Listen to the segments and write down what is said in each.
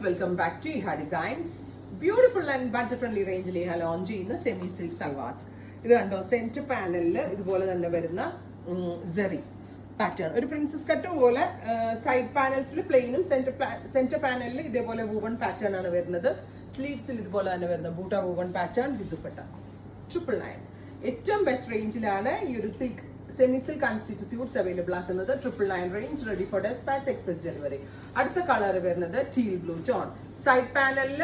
Welcome back to ഇഹ designs. Beautiful and budget friendly റേഞ്ചിൽ ഇഹ ലോഞ്ച് ചെയ്യുന്ന സെമി സിൽക്ക് സൽവാർസ്. ഇത് കണ്ടോ, സെന്റർ പാനലിൽ ഇതുപോലെ തന്നെ വരുന്ന സെറി പാറ്റേൺ, ഒരു പ്രിൻസസ് കട്ട് പോലെ. സൈഡ് പാനൽസിൽ പ്ലെയിനും സെന്റർ പാനലിൽ ഇതേപോലെ വൂവൺ പാറ്റേൺ ആണ് വരുന്നത്. സ്ലീവ്സിൽ ഇതുപോലെ തന്നെ വരുന്ന ബൂട്ട വൂവൺ പാറ്റേൺ വിത്ത് ദുപ്പട്ട. 999. ഏറ്റവും ബെസ്റ്റ് റേഞ്ചിലാണ് ഈ ഒരു silk semi silk and stitch suits available ആക്കുന്നത്. 999 range, ready for dispatch, express delivery. അടുത്ത കളർ വരുന്നത് ടീൽ ബ്ലൂ ടോൺ. സൈഡ് പാനലിൽ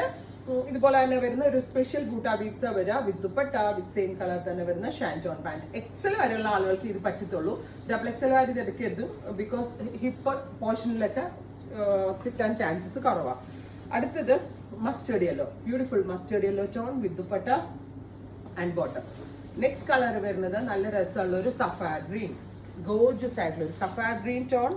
ഇതുപോലെ തന്നെ വരുന്ന ഒരു സ്പെഷ്യൽ ബൂട്ട ബീഡ്സ് വരിക with dupatta, with same colour തന്നെ വരുന്ന ഷാൻറ്റോൺ പാന്റ്. എക്സൽ വരെയുള്ള ആളുകൾക്ക് ഇത് പറ്റത്തുള്ളൂ. ഡബിൾ എക്സൽ വരെ ഇത് എടുക്കരുത്, ബിക്കോസ് ഹിപ്പ് പോർഷനിലൊക്കെ കിട്ടാൻ ചാൻസസ് കുറവാണ്. അടുത്തത് mustard yellow, beautiful mustard yellow tone with dupatta and bottom. Next colour വരുന്നത് നല്ല രസമുള്ള ഒരു സഫാർ ഗ്രീൻ, ഗോർജസ് ആയിട്ടുള്ള ഒരു സഫാർ ഗ്രീൻ ടോൺ.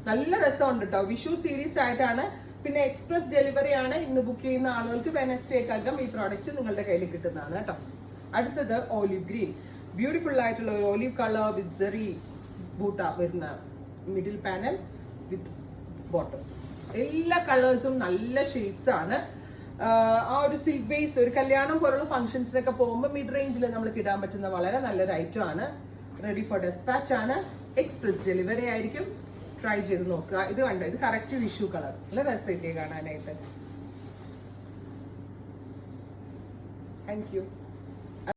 നല്ല രസമുണ്ട് കേട്ടോ. വിഷു സീരീസ് ആയിട്ടാണ്, പിന്നെ എക്സ്പ്രസ് ഡെലിവറി ആണ്. ഇന്ന് ബുക്ക് ചെയ്യുന്ന ആളുകൾക്ക് വെനസ്ഡേക്കകം ഈ പ്രോഡക്റ്റ് നിങ്ങളുടെ കയ്യിൽ കിട്ടുന്നതാണ് കേട്ടോ. അടുത്തത് ഓലിവ് ഗ്രീൻ, ബ്യൂട്ടിഫുൾ ആയിട്ടുള്ള ഒരു ഓലിവ് കളർ വിത്ത് സെറി ബൂട്ട വരുന്ന മിഡിൽ പാനൽ വിത്ത് ബോട്ടം. എല്ലാ കളേഴ്സും നല്ല ഷെയ്ഡ്സ് ആണ്. ആ ഒരു സിൽക്ക് ബേസ്, ഒരു കല്യാണം പോലുള്ള ഫംഗ്ഷൻസിനൊക്കെ പോകുമ്പോൾ മിഡ് റേഞ്ചിൽ നമ്മൾക്ക് ഇടാൻ പറ്റുന്ന വളരെ നല്ലൊരു ഐറ്റം ആണ്. റെഡി ഫോർ ഡെസ്പാച്ച് ആണ്, എക്സ്പ്രസ് ഡെലിവറി ആയിരിക്കും. ട്രൈ ചെയ്ത് നോക്കുക. ഇത് കണ്ടോ, ഇത് കറക്റ്റ് വിഷു കളർ, നല്ല രസമില്ലേ കാണാനായിട്ട്. Thank you.